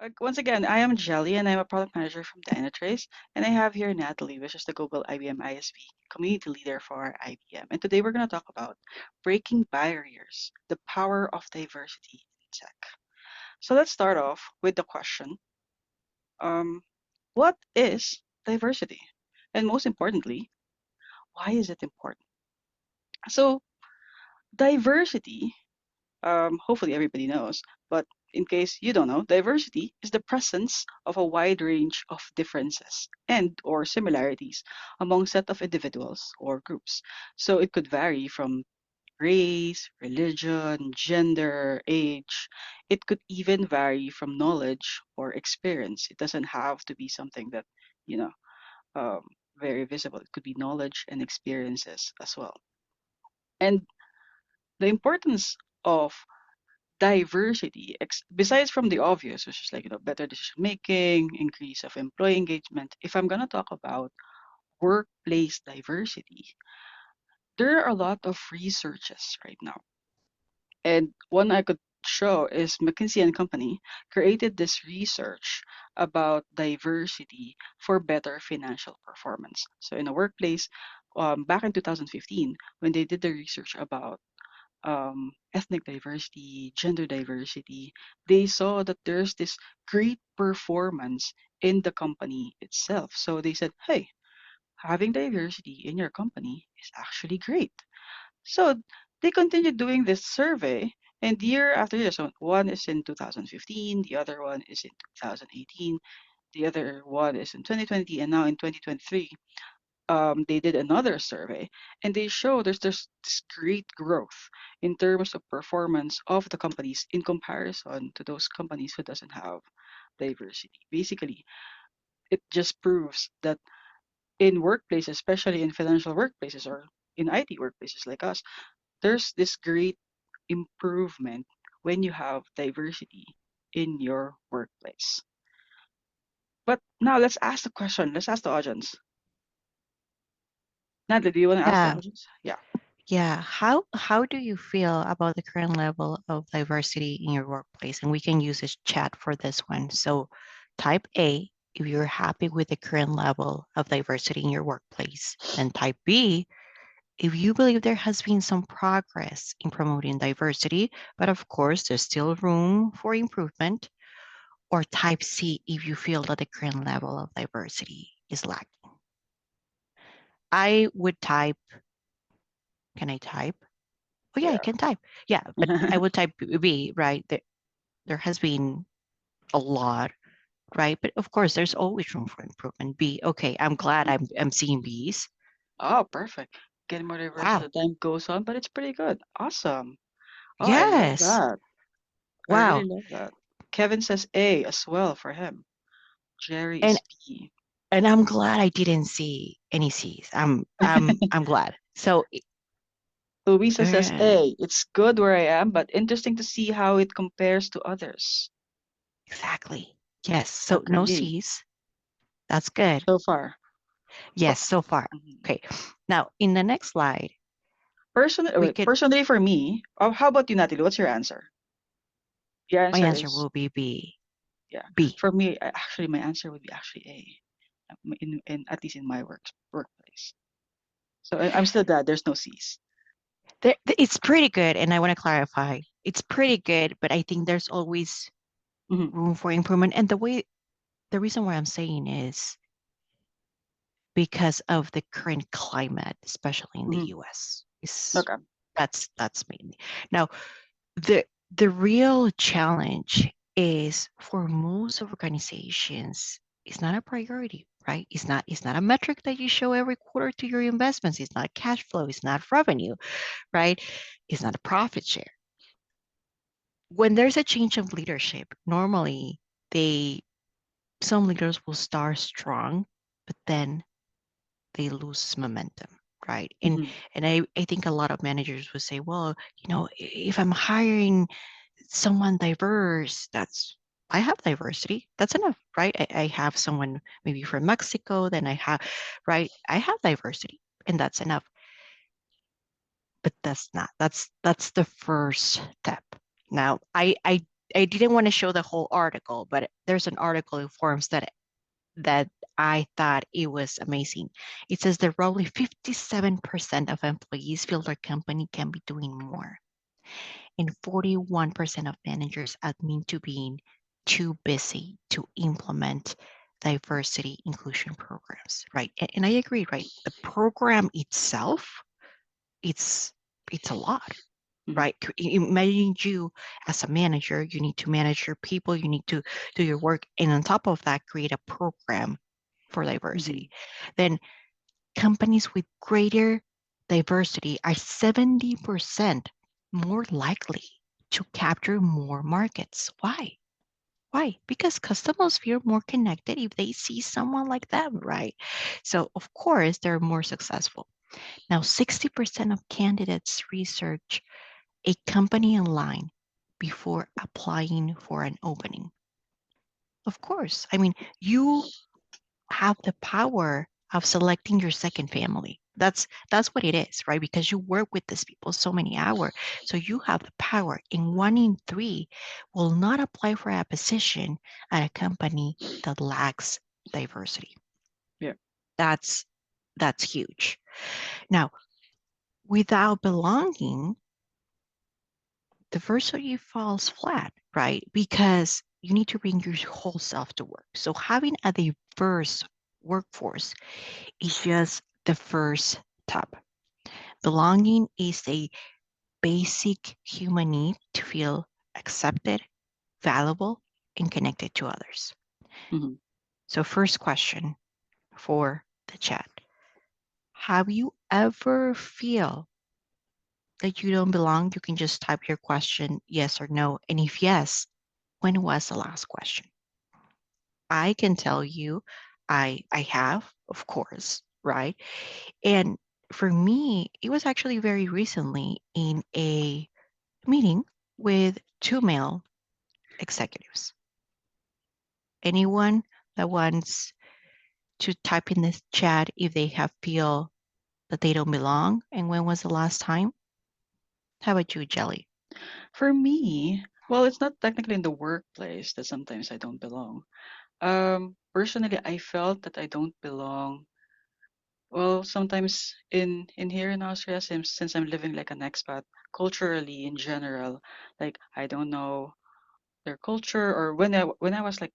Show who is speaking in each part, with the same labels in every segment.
Speaker 1: Once again, I am Jelly and I'm a product manager from Dynatrace. And I have here Natalie, which is the Google IBM ISV community leader for IBM. And today we're going to talk about breaking barriers, the power of diversity in tech. So let's start off with the question, um, what is diversity? And most importantly, why is it important? So diversity, hopefully everybody knows, but in case you don't know, diversity is the presence of a wide range of differences and or similarities among set of individuals or groups. So it could vary from race, religion, gender, age. It could even vary from knowledge or experience. It doesn't have to be something that, you know, um, very visible. It could be knowledge and experiences as well. And the importance of diversity, besides from the obvious, which is like, better decision making, increase of employee engagement, if I'm going to talk about workplace diversity, there are a lot of researches right now. And one I could show is McKinsey and Company created this research about diversity for better financial performance. So in a workplace, back in 2015, when they did the research about ethnic diversity, gender diversity, they saw that there's this great performance in the company itself. So they said, hey, having diversity in your company is actually great. So they continued doing this survey, and year after year, so one is in 2015, the other one is in 2018, the other one is in 2020, and now in 2023, they did another survey, and they show there's this great growth in terms of performance of the companies in comparison to those companies who doesn't have diversity. Basically, it just proves that in workplaces, especially in financial workplaces or in IT workplaces like us, there's this great improvement when you have diversity in your workplace. But now let's ask the question. Let's ask the audience. Natalie, do you want to ask the
Speaker 2: Yeah,
Speaker 1: audience? Yeah.
Speaker 2: yeah. How do you feel about the current level of diversity in your workplace? And we can use this chat for this one. So type A if you're happy with the current level of diversity in your workplace. Then type B if you believe there has been some progress in promoting diversity, but of course there's still room for improvement. Or type C if you feel that the current level of diversity is lacking. I would type, can I type? Oh yeah, I
Speaker 1: Yeah.
Speaker 2: can type. Yeah, but I would type B, right? There has been a lot, right? But of course, there's always room for improvement. B, okay, I'm glad I'm seeing Bs.
Speaker 1: Oh, perfect. Getting more diverse as
Speaker 2: Wow.
Speaker 1: the time goes on, but it's pretty good. Awesome. Oh, I love
Speaker 2: Yes.
Speaker 1: that. I really
Speaker 2: Wow.
Speaker 1: love that. Kevin says A as well for him. Jerry
Speaker 2: And
Speaker 1: is B.
Speaker 2: and I'm glad I didn't see any Cs. I'm glad. So
Speaker 1: Louisa says
Speaker 2: uh,
Speaker 1: A. It's good where I am, but interesting to see how it compares to others.
Speaker 2: exactly. Yes. So no
Speaker 1: Agree.
Speaker 2: Cs. That's good.
Speaker 1: So far.
Speaker 2: Yes,
Speaker 1: For,
Speaker 2: so far.
Speaker 1: mhm.
Speaker 2: Okay. Now in the next slide, we
Speaker 1: Wait,
Speaker 2: could
Speaker 1: personally for me, how about you, Natalie? What's your answer? Your
Speaker 2: my
Speaker 1: answer
Speaker 2: answer
Speaker 1: is
Speaker 2: will be B.
Speaker 1: yeah.
Speaker 2: B.
Speaker 1: For me, actually, my answer would be actually A. In at least in my workplace. So I'm still glad there's no C's.
Speaker 2: It's pretty good, and I want to clarify. It's pretty good, but I think there's always
Speaker 1: Hmm.
Speaker 2: room for improvement. And the reason why I'm saying is because of the current climate, especially in the
Speaker 1: Hmm.
Speaker 2: US. Is
Speaker 1: Okay.
Speaker 2: that's mainly. Now, the real challenge is for most organizations, it's not a priority, right? It's not a metric that you show every quarter to your investments. It's not cash flow, it's not revenue, right? It's not a profit share. When there's a change of leadership, normally they some leaders will start strong, but then they lose momentum, right?
Speaker 1: Hmm.
Speaker 2: And I think a lot of managers would say, well, if I'm hiring someone diverse, that's I have diversity. That's enough, right? I have someone maybe from Mexico, then I have, right? I have diversity, and that's enough. But that's not. That's the first step. Now, I I didn't want to show the whole article, but there's an article in Forums that I thought it was amazing. It says that roughly 57% of employees feel their company can be doing more, and 41% of managers admit to being too busy to implement diversity inclusion programs, right? And I agree, right? The program itself, it's it's a lot,
Speaker 1: Mhm.
Speaker 2: right? Imagine you as a manager, you need to manage your people, you need to do your work, and on top of that, create a program for
Speaker 1: Mhm.
Speaker 2: diversity. Then companies with greater diversity are 70% more likely to capture more markets. Why? Why? Because customers feel more connected if they see someone like them, right? So, of course, they're more successful. Now, 60% of candidates research a company online before applying for an opening. Of course. I mean, you have the power of selecting your second family. That's what it is, right? Because you work with these people so many hours. So you have the power. And 1 in 3 will not apply for a position at a company that lacks diversity.
Speaker 1: Yeah.
Speaker 2: That's that's huge. Now, without belonging, diversity falls flat, right? Because you need to bring your whole self to work. So having a diverse workforce is just the first step. Belonging is a basic human need to feel accepted, valuable, and connected to others.
Speaker 1: Mhm.
Speaker 2: So, first question for the chat. Have you ever feel that you don't belong? You can just type your question yes or no. And if yes, when was the last question? I can tell you I have, of course, right? And for me, it was actually very recently in a meeting with two male executives. Anyone that wants to type in this chat if they have feel that they don't belong, and when was the last time? How about you, Jelly?
Speaker 1: For me, well, it's not technically in the workplace that sometimes I don't belong. Personally, I felt that I don't belong. Well, sometimes in here in Austria, since I'm living like an expat, culturally in general, like I don't know their culture, or when I was like,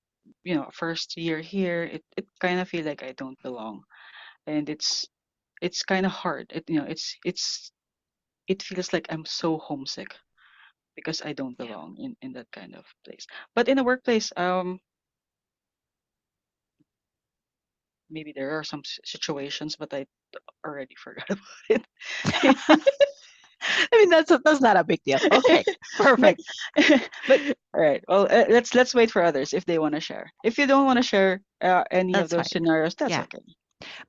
Speaker 1: first year here, it kind of feel like I don't belong, and it's kind of hard. It feels like I'm so homesick because I don't
Speaker 2: Yeah,
Speaker 1: belong in that kind of place. But in a workplace, maybe there are some situations, but I already forgot about it.
Speaker 2: I mean that's not a big deal. Okay,
Speaker 1: but
Speaker 2: perfect.
Speaker 1: but all right. Well, let's wait for others if they want to share. If you don't want to share any of
Speaker 2: That's
Speaker 1: those
Speaker 2: fine.
Speaker 1: scenarios, that's
Speaker 2: Yeah,
Speaker 1: okay.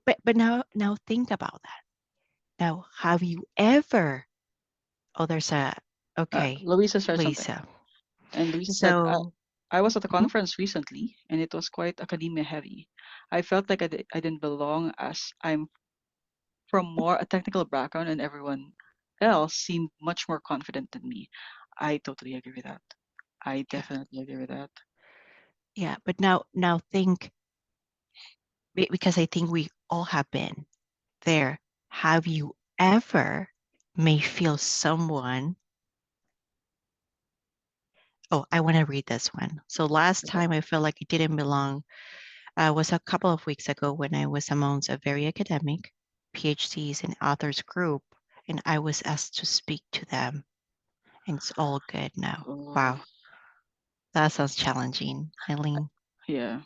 Speaker 2: but now think about that. Now, have you ever? Oh, there's a okay,
Speaker 1: Louisa shared something,
Speaker 2: Lisa.
Speaker 1: and Louisa said,
Speaker 2: So,
Speaker 1: "I was at a
Speaker 2: mhm,
Speaker 1: conference recently, and it was quite academia heavy. I felt like I didn't belong as I'm from more a technical background, and everyone else seemed much more confident than me." I totally agree with that. I
Speaker 2: yeah,
Speaker 1: definitely agree with that.
Speaker 2: yeah. But now think because I think we all have been there. Have you ever may feel someone? Oh, I want to read this one. So last
Speaker 1: Okay.
Speaker 2: time I felt like it didn't belong was a couple of weeks ago when I was amongst a very academic PhDs and authors group, and I was asked to speak to them, and it's all good now.
Speaker 1: Oh,
Speaker 2: Wow, that sounds challenging, Eileen.
Speaker 1: yeah.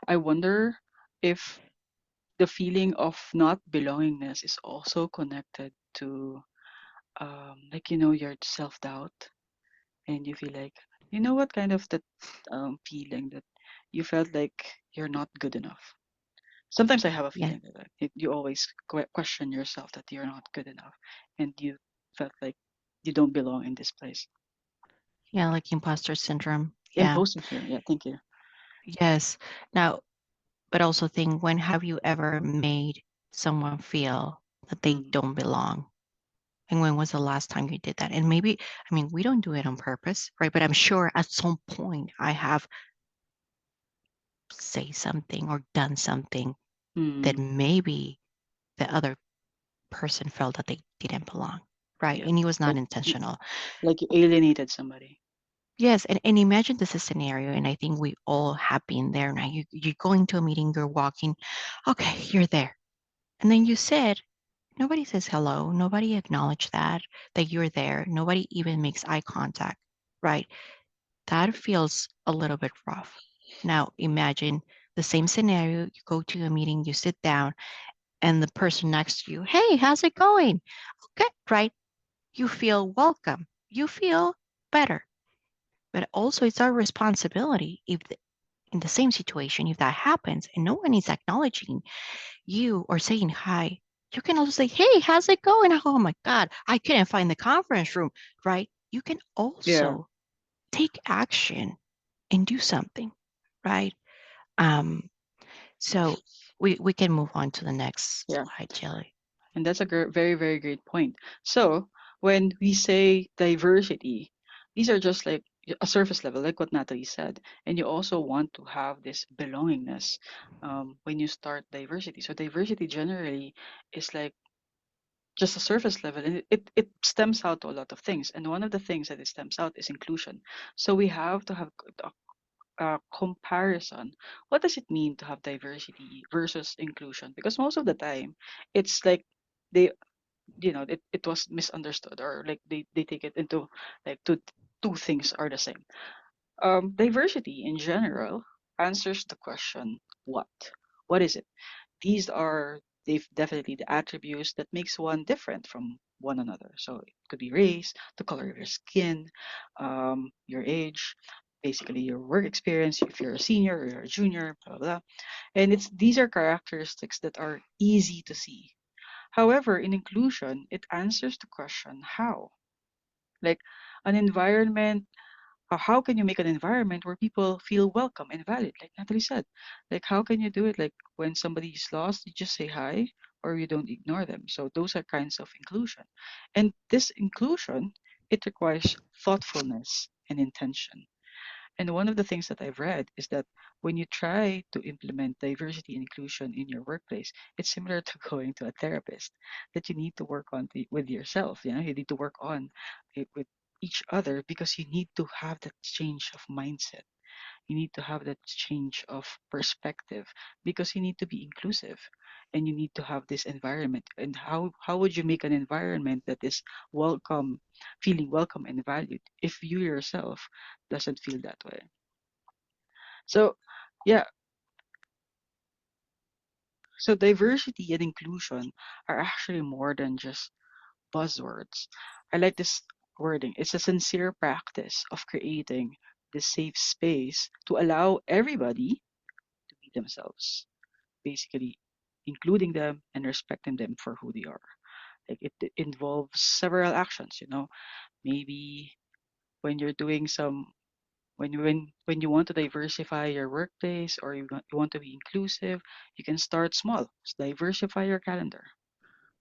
Speaker 1: I wonder if the feeling of not belongingness is also connected to like your self-doubt, and you feel like what kind of that feeling that you felt like you're not good enough. Sometimes I have a
Speaker 2: Yeah,
Speaker 1: feeling that you always question yourself that you're not good enough, and you felt like you don't belong in this place.
Speaker 2: yeah, like imposter syndrome. Yeah,
Speaker 1: Imposter fear, yeah, thank you.
Speaker 2: yes. Now, but also think when have you ever made someone feel that they
Speaker 1: Mm.
Speaker 2: don't belong? And when was the last time you did that? And maybe, I mean, we don't do it on purpose, right? But I'm sure at some point I have say something or done something that
Speaker 1: Mm,
Speaker 2: maybe the other person felt that they didn't belong, right?
Speaker 1: yeah.
Speaker 2: And it was not
Speaker 1: Like you,
Speaker 2: intentional.
Speaker 1: like you alienated somebody.
Speaker 2: Yes, and imagine this a scenario, and I think we all have been there. Now you go into a meeting, you're walking, okay, you're there, and then you said nobody says hello, nobody acknowledged that you're there, nobody even makes eye contact, right? That feels a little bit rough. Now imagine the same scenario: you go to a meeting, you sit down, and the person next to you, hey, how's it going? Okay, right? You feel welcome, you feel better. But also, it's our responsibility if in the same situation, if that happens and no one is acknowledging you or saying hi, you can also say, hey, how's it going? Oh my God, I couldn't find the conference room, right? You can
Speaker 1: Yeah,
Speaker 2: also take action and do something, right? Um, so we can move on to the next
Speaker 1: yeah.
Speaker 2: slide, Jelly.
Speaker 1: And that's a very, very great point. So when we say diversity, these are just like a surface level, like what Natalie said. And you also want to have this belongingness when you start diversity. So diversity generally is like just a surface level, and it stems out to a lot of things. And one of the things that it stems out is inclusion. So we have to have a comparison. What does it mean to have diversity versus inclusion? Because most of the time, it's like they it was misunderstood, or like they take it into like two things are the same. Diversity in general answers the question, what is it? These are definitely the attributes that makes one different from one another. So it could be race, the color of your skin, your age, basically your work experience, if you're a senior or you're a junior, blah blah blah. And it's these are characteristics that are easy to see. However, in inclusion, it answers the question how. Like an environment, how can you make an environment where people feel welcome and valued? Like Natalie said, like how can you do it? Like when somebody is lost, you just say hi or you don't ignore them. So those are kinds of inclusion. And this inclusion, it requires thoughtfulness and intention. And one of the things that I've read is that when you try to implement diversity and inclusion in your workplace, it's similar to going to a therapist that you need to work on with yourself. You need to work on it with each other because you need to have that change of mindset. You need to have that change of perspective because you need to be inclusive and you need to have this environment. And how would you make an environment that is welcome, feeling welcome and valued if you yourself doesn't feel that way? So, yeah, so diversity and inclusion are actually more than just buzzwords. I like this wording. It's a sincere practice of creating this safe space to allow everybody to be themselves, basically including them and respecting them for who they are. Like it involves several actions. Maybe when you're doing some when you want to diversify your workplace or you want to be inclusive, you can start small. Just diversify your calendar.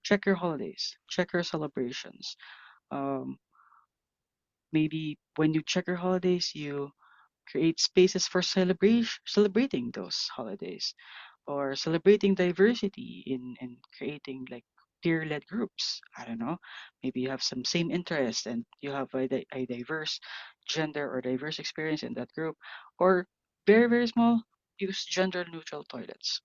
Speaker 1: Check your holidays. Check your celebrations. Um, Maybe when you check your holidays, you create spaces for celebrating those holidays or celebrating diversity in creating like peer-led groups. I don't know. Maybe you have some same interests and you have a diverse gender or diverse experience in that group, or very very small, use gender neutral toilets,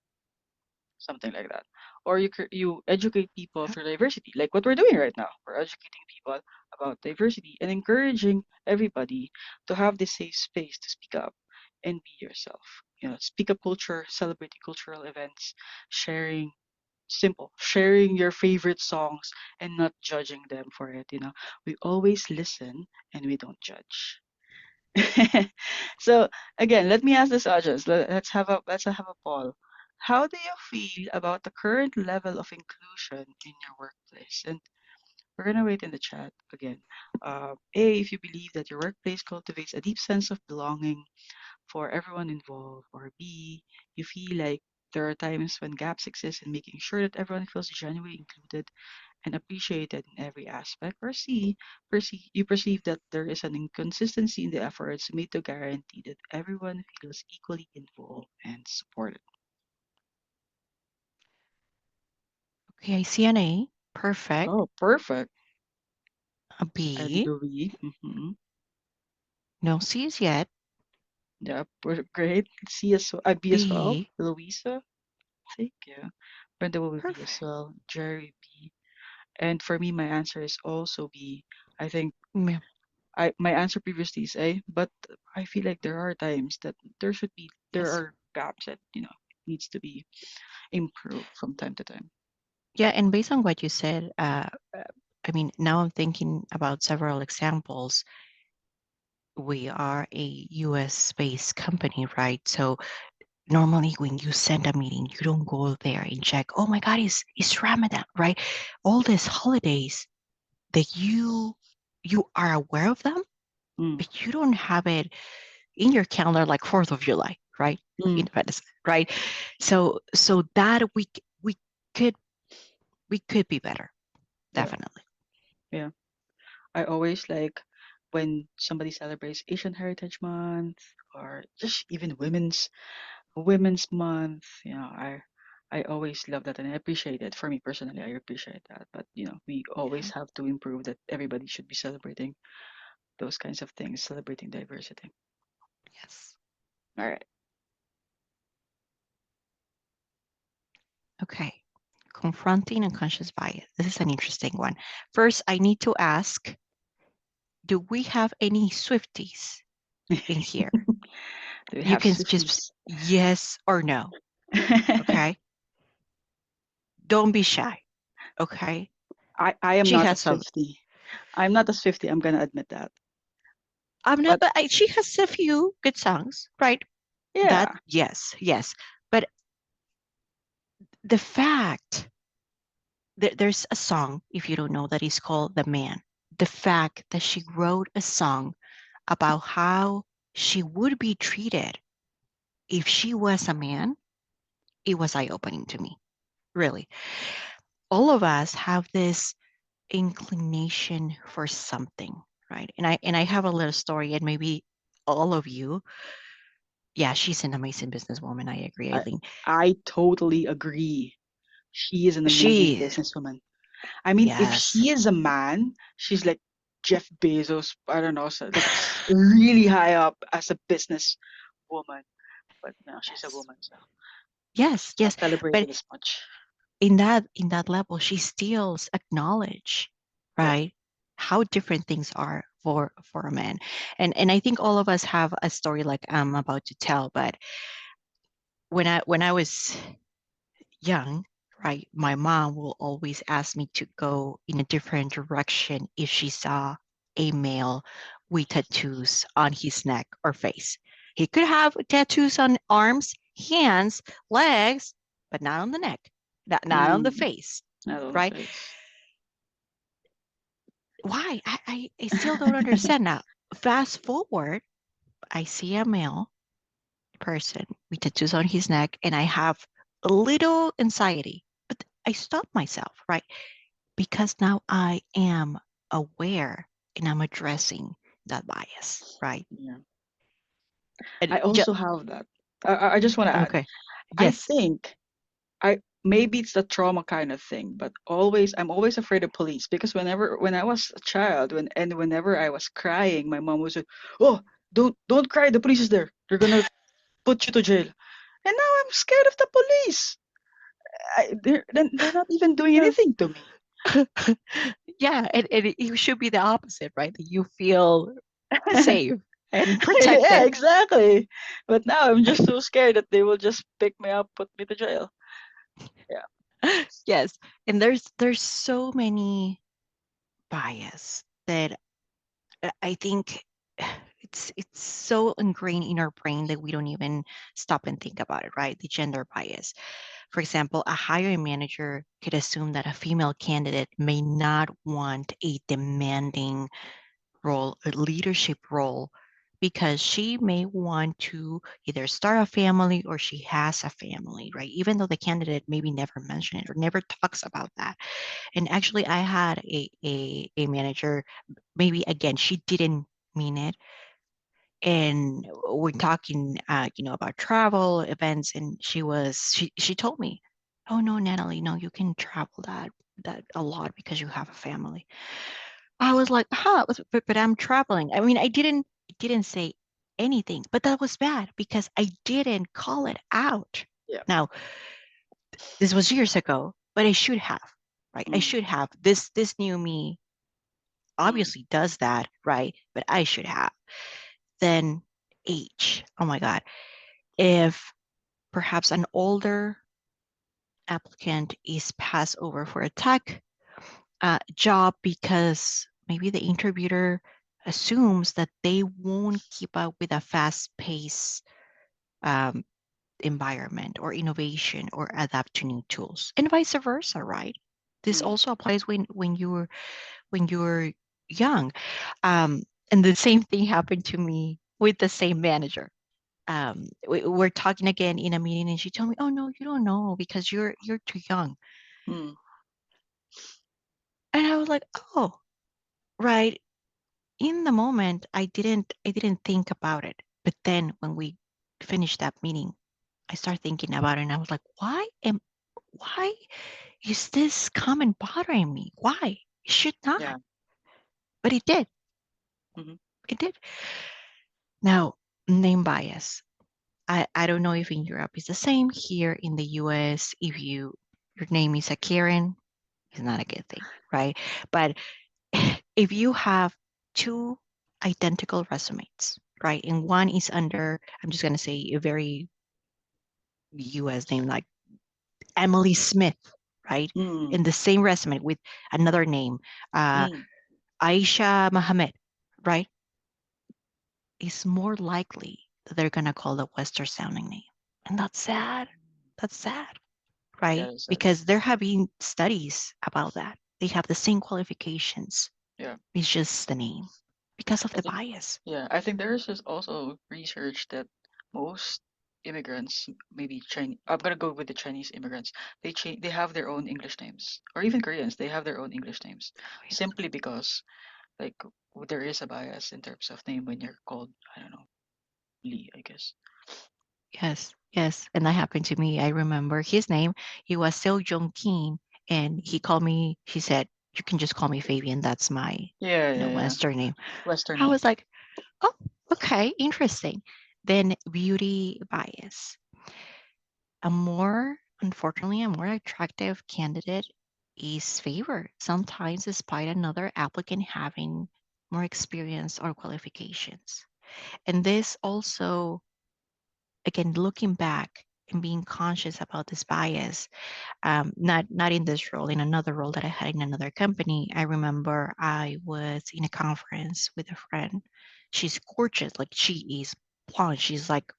Speaker 1: something like that. Or you educate people
Speaker 2: Yep.
Speaker 1: through diversity, like what we're doing right now. We're educating people about diversity and encouraging everybody to have this safe space to speak up and be yourself. Speak up culture, celebrating cultural events, sharing sharing your favorite songs and not judging them for it. We always listen and we don't judge. So again, let me ask this audience. Let's have a poll. How do you feel about the current level of inclusion in your workplace? And we're gonna wait in the chat again. A, if you believe that your workplace cultivates a deep sense of belonging for everyone involved, or B, you feel like there are times when gaps exist in making sure that everyone feels genuinely included, and appreciated in every aspect, or C, you perceive that there is an inconsistency in the efforts made to guarantee that everyone feels equally involved and supported.
Speaker 2: Okay, I see an A. Perfect.
Speaker 1: Oh, perfect.
Speaker 2: A
Speaker 1: I did
Speaker 2: B.
Speaker 1: a B.
Speaker 2: No C's yet.
Speaker 1: Yeah, great. C as well. B as well.
Speaker 2: B.
Speaker 1: Louisa, thank you. Brenda will be B as
Speaker 2: Perfect.
Speaker 1: well. Jerry B. And for me, my answer is also B. I think
Speaker 2: Yeah.
Speaker 1: my answer previously is A, but I feel like there are times that there
Speaker 2: Yes.
Speaker 1: are gaps that needs to be improved from time to time.
Speaker 2: Yeah, and based on what you said, I mean, now I'm thinking about several examples. We are a US based company, right? So normally when you send a meeting, you don't go there and check, oh my God, it's Ramadan, right? All these holidays that you are aware of them,
Speaker 1: Mm,
Speaker 2: but you don't have it in your calendar like 4th of July, right?
Speaker 1: mm,
Speaker 2: Independence, right? So that we could we could be better,
Speaker 1: yeah,
Speaker 2: definitely.
Speaker 1: yeah. I always like when somebody celebrates Asian Heritage Month or just even Women's Month. I always love that and I appreciate it. For me personally, I appreciate that. But we
Speaker 2: Yeah.
Speaker 1: always have to improve that. Everybody should be celebrating those kinds of things, celebrating diversity.
Speaker 2: Yes.
Speaker 1: All right.
Speaker 2: Okay. Confronting unconscious bias. This is an interesting one. First, I need to ask, do we have any Swifties in here?
Speaker 1: Do we
Speaker 2: You
Speaker 1: have
Speaker 2: can just
Speaker 1: Swifties?
Speaker 2: yes or no. Okay. Don't be shy. Okay.
Speaker 1: I am
Speaker 2: She
Speaker 1: not a
Speaker 2: has some.
Speaker 1: Swiftie. I'm not a Swiftie. I'm gonna admit that.
Speaker 2: I'm not,
Speaker 1: But
Speaker 2: but she has a few good songs, right? That
Speaker 1: yeah.
Speaker 2: yes, yes. But the fact that there's a song, if you don't know, that is called "The Man." The fact that she wrote a song about how she would be treated if she was a man, it was eye-opening to me. Really, all of us have this inclination for something, right? And I have a little story, and maybe all of you. Yeah, she's an amazing businesswoman. I agree,
Speaker 1: I
Speaker 2: Eileen.
Speaker 1: I totally agree. She is an amazing
Speaker 2: She,
Speaker 1: businesswoman. I mean, if
Speaker 2: yes,
Speaker 1: she is a man, she's like Jeff Bezos. I don't know, so like really high up as a business woman. But she's a
Speaker 2: yes,
Speaker 1: woman, so
Speaker 2: yes,
Speaker 1: not
Speaker 2: yes. But
Speaker 1: celebrated as much.
Speaker 2: in that level, she still acknowledge,
Speaker 1: Yeah.
Speaker 2: right, how different things are for a man. And I think all of us have a story like I'm about to tell. But when I was young, right, my mom will always ask me to go in a different direction if she saw a male with tattoos on his neck or face. He could have tattoos on arms, hands, legs, but not on the neck, not on the
Speaker 1: Mm,
Speaker 2: face,
Speaker 1: not on the
Speaker 2: right?
Speaker 1: face.
Speaker 2: Why? I still don't understand now. Fast forward, I see a male person with tattoos on his neck, and I have a little anxiety, but I stop myself, right? Because now I am aware and I'm addressing that bias, right?
Speaker 1: Yeah.
Speaker 2: And
Speaker 1: I also have that. I just want to add.
Speaker 2: okay,
Speaker 1: I
Speaker 2: yes,
Speaker 1: think I maybe it's the trauma kind of thing, but I'm always afraid of police because when I was a child, whenever I was crying, my mom would say, "Oh, don't cry, the police is there. They're gonna put you to jail." And now I'm scared of the police. They're not even doing
Speaker 2: yes.
Speaker 1: anything to me.
Speaker 2: Yeah, and it should be the opposite, right? That you feel safe and
Speaker 1: Yeah,
Speaker 2: protected.
Speaker 1: exactly. But now I'm just so scared that they will just pick me up, put me to jail. Yeah.
Speaker 2: Yes, and there's so many bias that I think it's so ingrained in our brain that we don't even stop and think about it, right? The gender bias. For example, a hiring manager could assume that a female candidate may not want a demanding role, a leadership role, because she may want to either start a family or she has a family, right? Even though the candidate maybe never mentioned it or never talks about that. And actually, I had a manager, maybe again, she didn't mean it. And we're talking, about travel events, and she told me, "Oh no, Natalie, no, you can travel that a lot because you have a family." I was like, huh, but I'm traveling. I mean, I didn't say anything, but that was bad because I didn't call it out.
Speaker 1: Yeah.
Speaker 2: Now, this was years ago, but I should have, right? I
Speaker 1: Mm,
Speaker 2: should have. This new me
Speaker 1: mm,
Speaker 2: obviously does that, right? But I should have. Then age. Oh my God. If perhaps an older applicant is passed over for a tech job because maybe the interviewer assumes that they won't keep up with a fast-paced um, environment or innovation or adapt to new tools, and vice versa, right? This
Speaker 1: mm,
Speaker 2: also applies when you're young. Um, and the same thing happened to me with the same manager. We're talking again in a meeting, and she told me, "Oh no, you don't know because you're too young."
Speaker 1: mm,
Speaker 2: And I was like, "Oh, right." In the moment, I didn't think about it. But then when we finished that meeting, I started thinking about it, and I was like, why is this comment bothering me? Why? It should not.
Speaker 1: yeah.
Speaker 2: But it did.
Speaker 1: Mhm,
Speaker 2: It did. Now, name bias. I don't know if in Europe it's the same. Here in the US, if your name is a Karen, it's not a good thing, right? But if you have two identical resumes, right, and one is under, I'm just gonna say a very US name like Emily Smith, right?
Speaker 1: mm,
Speaker 2: In the same resume with another name, uh,
Speaker 1: mm.
Speaker 2: Aisha Mohammed, right? It's more likely that they're gonna call a Western sounding name. And that's sad. That's sad,
Speaker 1: Yeah,
Speaker 2: right?
Speaker 1: that's it.
Speaker 2: Because there have been studies about that. They have the same qualifications.
Speaker 1: Yeah.
Speaker 2: It's just the name because of
Speaker 1: I
Speaker 2: the
Speaker 1: think,
Speaker 2: bias.
Speaker 1: yeah, I think there is just also research that most immigrants, maybe Chinese, I'm gonna go with the Chinese immigrants, they have their own English names, or even Koreans, they have their own English names, simply because like there is a bias in terms of name when you're called, I don't know, Lee, I guess.
Speaker 2: Yes, yes. And that happened to me. I remember his name. He was Seo Jong Kim, and he said, "You can just call me Fabian. That's my,
Speaker 1: Yeah, yeah, yeah.
Speaker 2: Western name."
Speaker 1: Western
Speaker 2: I
Speaker 1: name.
Speaker 2: was like, "Oh, okay, interesting." Then beauty bias. Unfortunately, a more attractive candidate is favored, sometimes despite another applicant having more experience or qualifications. And this also, again, looking back and being conscious about this bias, not in this role, in another role that I had in another company. I remember I was in a conference with a friend. She's gorgeous, like she is blonde. She's like,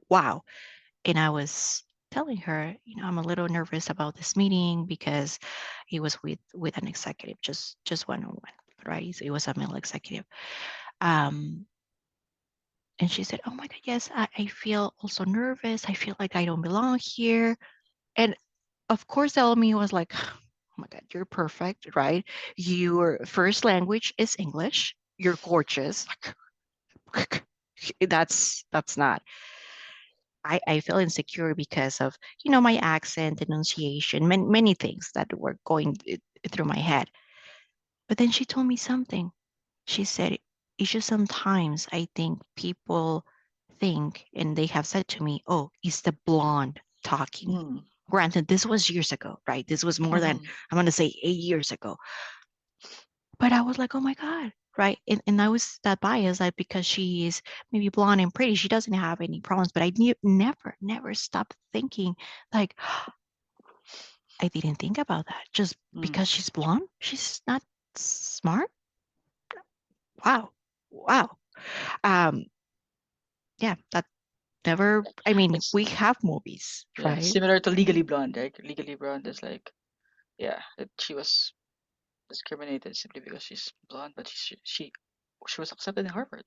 Speaker 2: wow. And I was telling her, I'm a little nervous about this meeting because it was with an executive, just one on one, right? So it was a male executive. Um, and she said, "Oh my God, yes, I feel also nervous. I feel like I don't belong here." And of course, Elmi was like, "Oh my God, you're perfect, right? Your first language is English. You're gorgeous." That's not. I feel insecure because of, my accent, enunciation, many things that were going through my head. But then she told me something. She said, "It's just sometimes I think people think, and they have said to me, oh, it's the blonde talking."
Speaker 1: Mm,
Speaker 2: Granted, this was years ago, right? This was more than,
Speaker 1: mm,
Speaker 2: I'm going to say 8 years ago. But I was like, oh my God, right? And I was that biased that because she is maybe blonde and pretty, she doesn't have any problems. But I never stopped thinking, like, I didn't think about that. Just
Speaker 1: mm.
Speaker 2: because she's blonde, she's not smart. Wow. Wow. Um, yeah, that never, I mean,
Speaker 1: It's
Speaker 2: we have movies,
Speaker 1: yeah,
Speaker 2: right?
Speaker 1: similar to Legally Blonde, right? Legally Blonde is like, yeah, that she was discriminated simply because she's blonde, but she was accepted in Harvard.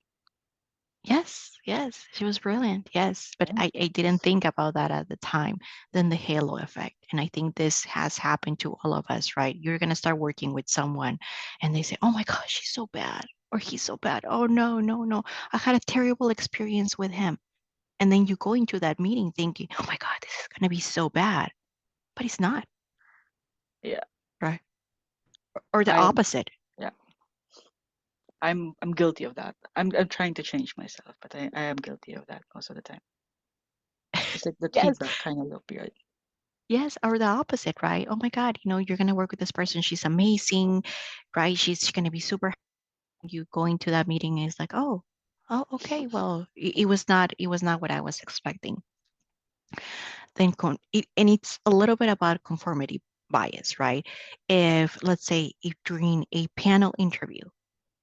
Speaker 2: Yes, yes, she was brilliant. Yes, but
Speaker 1: Yeah.
Speaker 2: I didn't think about that at the time. Then the halo effect. And I think this has happened to all of us, right? You're going to start working with someone and they say, oh my gosh, she's so bad or he's so bad. Oh, no, no, no. I had a terrible experience with him. And then you go into that meeting thinking, oh my God, this is going to be so bad. But it's not,
Speaker 1: Yeah.
Speaker 2: right? Or the
Speaker 1: I'm
Speaker 2: opposite.
Speaker 1: yeah. I'm guilty of that. I'm trying to change myself, but I am guilty of that most of the time. It's like that
Speaker 2: Yes,
Speaker 1: feedback kind of loop, right?
Speaker 2: yes, or the opposite, right? Oh my God, you're going to work with this person. She's amazing, right? She's going to be super. You going to that meeting is like, oh, okay. Well, it was not what I was expecting. Then, and it's a little bit about conformity bias, right? If let's say if during a panel interview,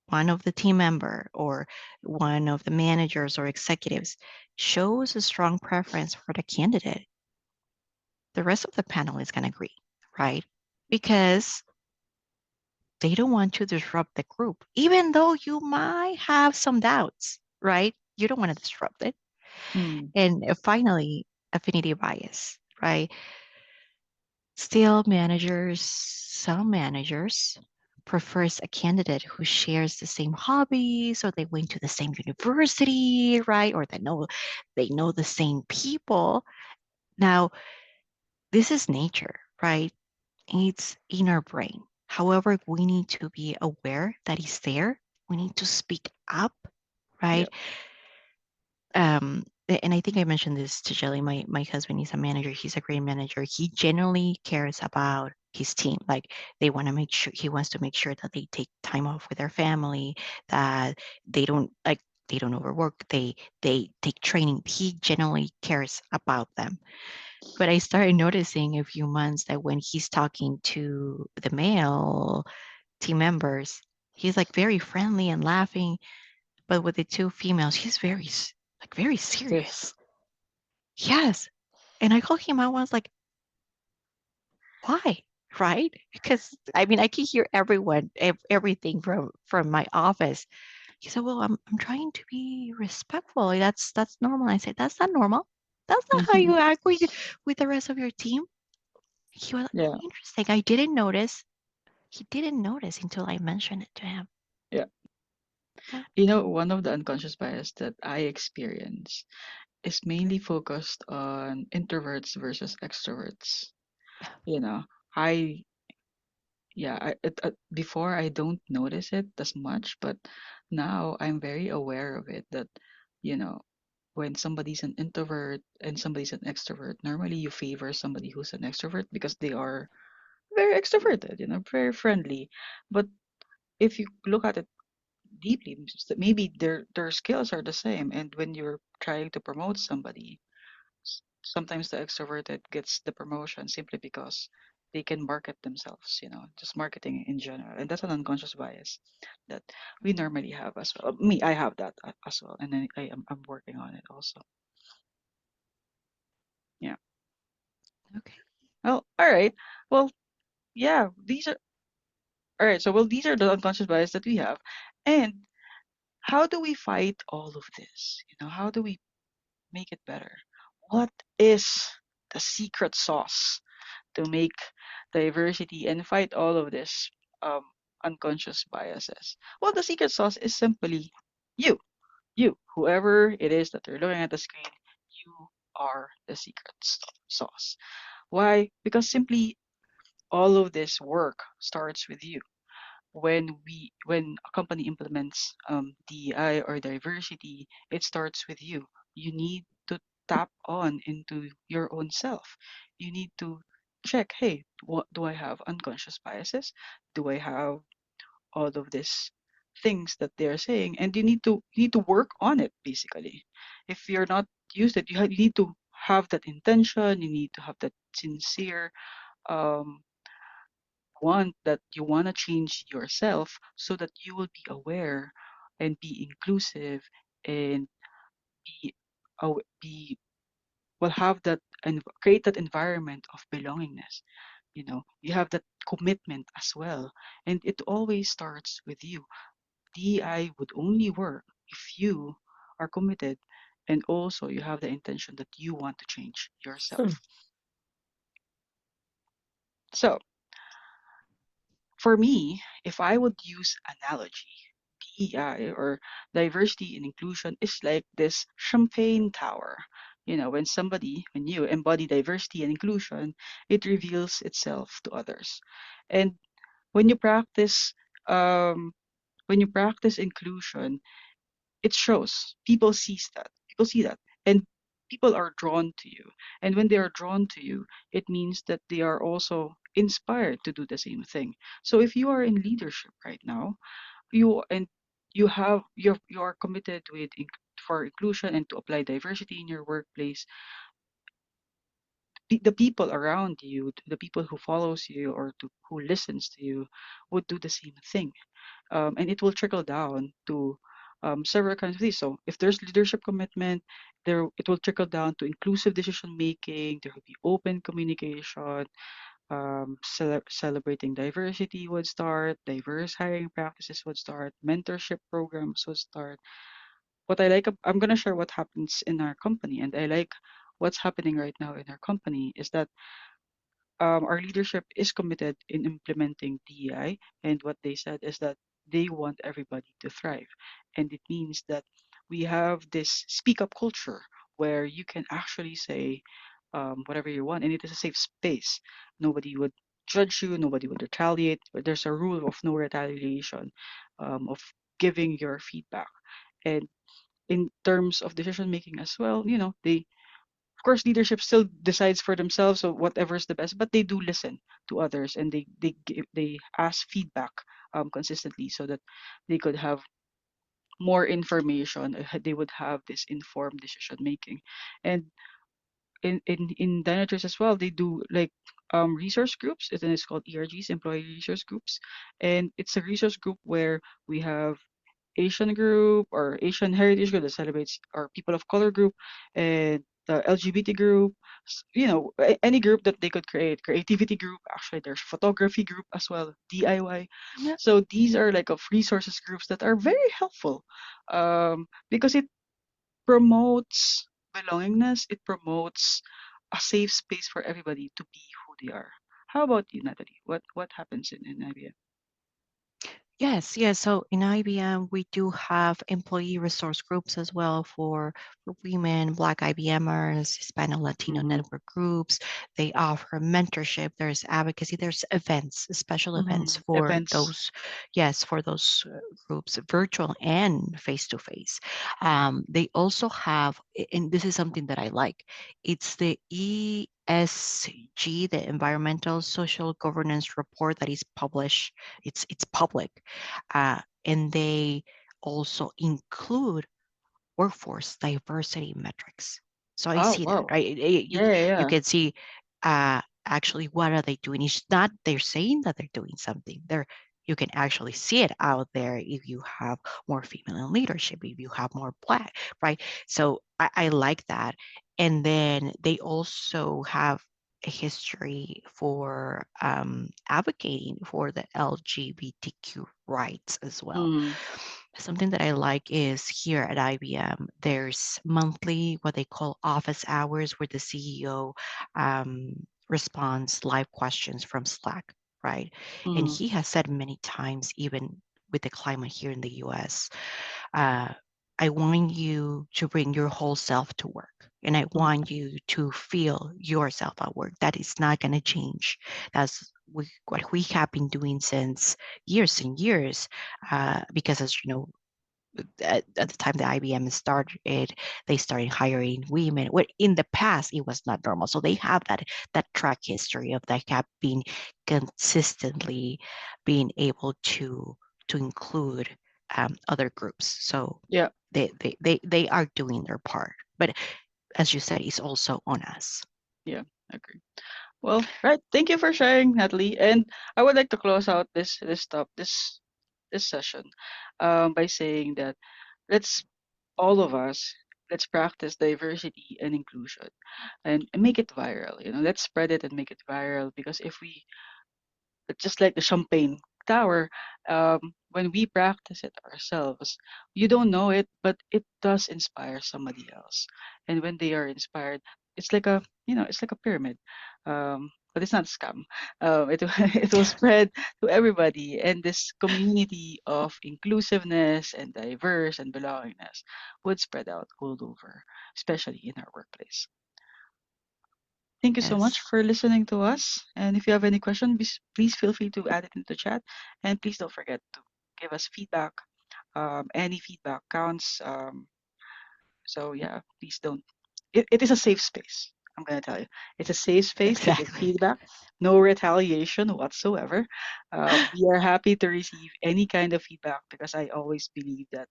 Speaker 2: one of the team member or one of the managers or executives shows a strong preference for the candidate, the rest of the panel is going to agree, right? Because they don't want to disrupt the group, even though you might have some doubts, right? You don't want to disrupt it.
Speaker 1: Mm,
Speaker 2: And finally, affinity bias, right? Still, some managers prefers a candidate who shares the same hobbies or they went to the same university, right? Or they know the same people. Now, this is nature, right? It's in our brain. However, we need to be aware that it's there. We need to speak up,
Speaker 1: yeah.
Speaker 2: right? And I think I mentioned this to Jelly. My husband is a manager. He's a great manager. He genuinely cares about his team. Like he wants to make sure that they take time off with their family, that they don't overwork, they take training. He genuinely cares about them. But I started noticing a few months that when he's talking to the male team members, he's like very friendly and laughing. But with the two females, he's very
Speaker 1: Stiff.
Speaker 2: serious. Yes. And I called him out. I was like, why? Right? Because I mean, I can hear everything from my office. He said, well, I'm trying to be respectful. That's normal. I said, that's not normal. That's not how you act with the rest of your team. He was like, oh,
Speaker 1: Yeah.
Speaker 2: interesting. I didn't notice. He didn't notice until I mentioned it to him.
Speaker 1: Yeah.
Speaker 2: Yeah.
Speaker 1: One of the unconscious bias that I experience is mainly focused on introverts versus extroverts. You know, I before I don't notice it as much, but now I'm very aware of it that, you know, when somebody's an introvert and somebody's an extrovert, normally you favor somebody who's an extrovert because they are very extroverted, very friendly. But if you look at it deeply, maybe their skills are the same, and when you're trying to promote somebody, sometimes the extroverted gets the promotion simply because they can market themselves, just marketing in general. And that's an unconscious bias that we normally have as well. Me, I have that as well, and then I'm working on it also. Yeah.
Speaker 2: Okay.
Speaker 1: Well, all right. Well, yeah, these are all right. So, well, these are the unconscious bias that we have, and how do we fight all of this? How do we make it better? What is the secret sauce to make diversity and fight all of this um, unconscious biases? Well, the secret sauce is simply you, whoever it is that you're looking at the screen, you are the secret sauce. Why? Because simply all of this work starts with you. When a company implements DEI or diversity, it starts with you. You need to tap on into your own self. You need to check, hey, what do I have unconscious biases? Do I have all of these things that they're saying? And you need to work on it basically. If you're not used it, you need to have that intention. You need to have that sincere um want that you want to change yourself so that you will be aware and be inclusive and be be will have that and create that environment of belongingness. You have that commitment as well, and it always starts with you. DI would only work if you are committed, and also you have the intention that you want to change
Speaker 3: Hmm.
Speaker 1: yourself. So for me, if I would use analogy, DEI or diversity and inclusion is like this champagne tower. When you embody diversity and inclusion, it reveals itself to others. And when you practice, um, when you practice inclusion, it shows. People see that, and people are drawn to you. And when they are drawn to you, it means that they are also inspired to do the same thing. So if you are in leadership right now, you and you are committed for inclusion and to apply diversity in your workplace, the people around you, the people who follows you or who listens to you, would do the same thing, and it will trickle down to several kinds of things. So if there's leadership commitment, it will trickle down to inclusive decision making. There will be open communication. Celebrating diversity would start. Diverse hiring practices would start. Mentorship programs would start. I'm gonna share what happens in our company, and I like what's happening right now in our company is that our leadership is committed in implementing DEI, and what they said is that they want everybody to thrive. And it means that we have this speak up culture where you can actually say whatever you want, and it is a safe space. Nobody would judge you, nobody would retaliate, but there's a rule of no retaliation, of giving your feedback. And in terms of decision making as well, of course leadership still decides for themselves so whatever is the best, but they do listen to others, and they ask feedback consistently so that they could have more information. They would have this informed decision making. And in Dynatrace as well, they do like resource groups. It's called ERGs, employee resource groups, and it's a resource group where we have Asian group or Asian heritage group that celebrates our people of color group, and the LGBT group, any group that they could create, creativity group. Actually, there's photography group as well, DIY.
Speaker 2: Yeah.
Speaker 1: So these are like of resources groups that are very helpful, because it promotes belongingness. It promotes a safe space for everybody to be who they are. How about you, Natalie? What happens in IBM?
Speaker 2: Yes, yes. So in IBM, we do have employee resource groups as well for women, Black IBMers, Hispano Latino
Speaker 1: Mm-hmm.
Speaker 2: network groups. They offer mentorship. There's advocacy. There's events, special events
Speaker 1: Mm-hmm.
Speaker 2: for
Speaker 1: Events.
Speaker 2: those, yes, for those groups, virtual and face to face. They also have, and this is something that I like. It's the ESG, the Environmental Social Governance Report that is published. It's public, and they also include workforce diversity metrics. So I
Speaker 1: Oh,
Speaker 2: see that,
Speaker 1: wow.
Speaker 2: right?
Speaker 1: Yeah, yeah,
Speaker 2: You
Speaker 1: yeah.
Speaker 2: can see actually what are they doing. It's not they're saying that they're doing something. You can actually see it out there if you have more female in leadership, if you have more black, right? So I like that. And then they also have a history for advocating for the LGBTQ rights as well.
Speaker 1: Mm,
Speaker 2: Something that I like is here at IBM, there's monthly what they call office hours where the CEO responds live questions from Slack, right? And
Speaker 1: mm,
Speaker 2: he has said many times, even with the climate here in the US, uh, I want you to bring your whole self to work. And I
Speaker 1: mm,
Speaker 2: want you to feel yourself at work. That is not going to change. What we have been doing since years and years. Because as you know, at the time the IBM started, they started hiring women. Where in the past it was not normal, so they have that track history of that have been consistently being able to include other groups. So
Speaker 1: yeah,
Speaker 2: they are doing their part, but as you said, it's also on us.
Speaker 1: yeah, I agree. Well, right. Thank you for sharing, Natalie. And I would like to close out this session, by saying that let's all of us let's practice diversity and inclusion, and make it viral. Let's spread it and make it viral, because if we just like the champagne tower, when we practice it ourselves, you don't know it, but it does inspire somebody else. And when they are inspired, it's like a, it's like a pyramid. But it's not a scam. It it will spread to everybody, and this community of inclusiveness and diverse and belongingness would spread out all over, especially in our workplace. Thank you so much
Speaker 2: Yes.
Speaker 1: for listening to us. And if you have any questions, please feel free to add it into the chat. And please don't forget to give us feedback. Any feedback counts. So yeah, please don't. It is a safe space. I'm gonna tell you, it's a safe space to give
Speaker 2: Exactly.
Speaker 1: feedback. No retaliation whatsoever. We are happy to receive any kind of feedback because I always believe that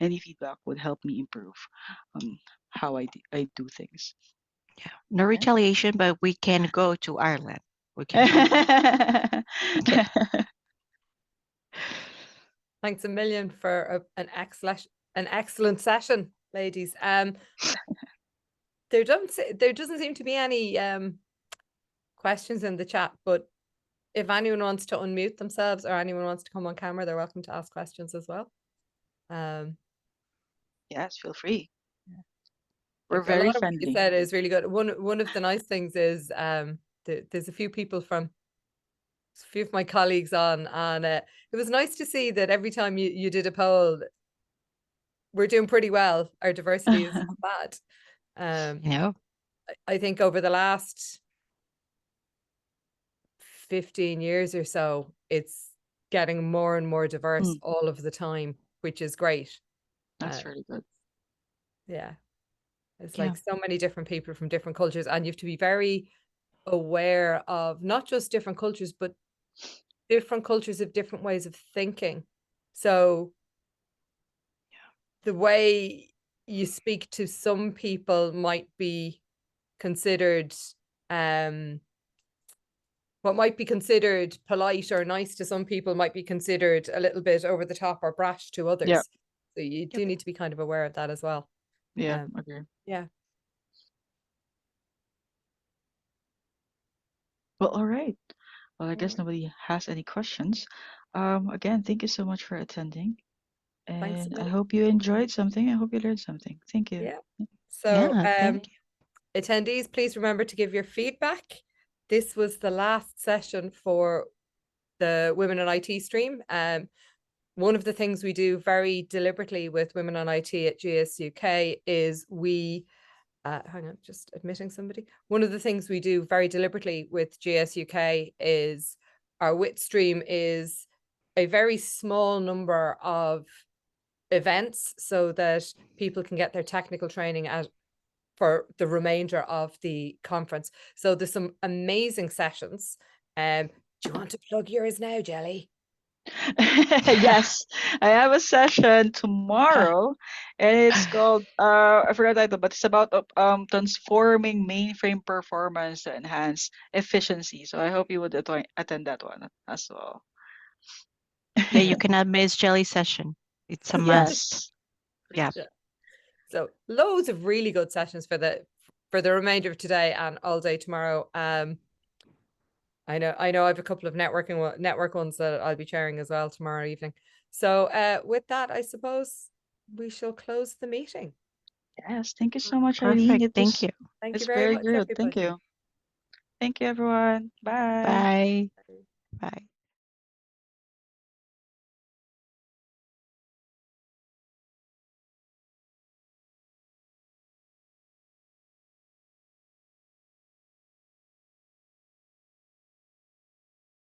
Speaker 1: any feedback would help me improve how I do things.
Speaker 2: Yeah. No
Speaker 1: Right?
Speaker 2: retaliation, but we can go to Ireland. We can go. Okay.
Speaker 3: Thanks a million for an excellent session, ladies. There doesn't seem to be any questions in the chat, but if anyone wants to unmute themselves or anyone wants to come on camera, they're welcome to ask questions as well.
Speaker 1: Yes, feel free. We're
Speaker 3: Like, a
Speaker 1: very
Speaker 3: lot of what you
Speaker 1: friendly.
Speaker 3: said is really good. One of the nice things is there's a few people from a few of my colleagues on, and it was nice to see that every time you did a poll, we're doing pretty well. Our diversity is not bad.
Speaker 2: You know,
Speaker 3: I think over the last 15 years or so, it's getting more and more diverse all of the time, which is great.
Speaker 1: That's really good.
Speaker 3: Yeah. It's
Speaker 2: Yeah.
Speaker 3: like so many different people from different cultures, and you have to be very aware of not just different cultures, but different cultures have different ways of thinking. So the way you speak to some people might be considered what might be considered polite or nice to some people might be considered a little bit over the top or brash to others.
Speaker 1: Yeah.
Speaker 3: So you do need to be kind of aware of that as well.
Speaker 1: Yeah, agree.
Speaker 3: Yeah.
Speaker 1: Well, all right. Well, I guess nobody has any questions. Again, thank you so much for attending.
Speaker 3: Thanks a
Speaker 1: And I
Speaker 3: million.
Speaker 1: hope you enjoyed something. I hope you learned something. Thank you.
Speaker 3: Yeah. So
Speaker 2: Yeah. Thank you.
Speaker 3: attendees, please remember to give your feedback. This was the last session for the Women in IT stream. One of the things we do very deliberately with Women on IT at GS UK is we, hang on, just admitting somebody. One of the things we do very deliberately with GS UK is our WIT stream is a very small number of events so that people can get their technical training for the remainder of the conference. So there's some amazing sessions. Do you want to plug yours now, Jelly?
Speaker 1: Yes, I have a session tomorrow, and it's called I forgot the title, but it's about transforming mainframe performance to enhance efficiency. So I hope you would attend that one as well.
Speaker 2: Yeah, you cannot miss Jelly session. It's a must.
Speaker 1: Yes.
Speaker 2: Yeah.
Speaker 3: So loads of really good sessions for the remainder of today and all day tomorrow. I know I have a couple of network ones that I'll be chairing as well tomorrow evening. So with that, I suppose we shall close the meeting.
Speaker 1: Yes, thank you so much, Eileen.
Speaker 2: Perfect. Thank you.
Speaker 3: Thank
Speaker 1: It's
Speaker 3: you very
Speaker 1: very
Speaker 3: much,
Speaker 1: good. Thank
Speaker 3: everybody.
Speaker 1: you. Thank you, everyone. Bye.
Speaker 2: Bye. Bye.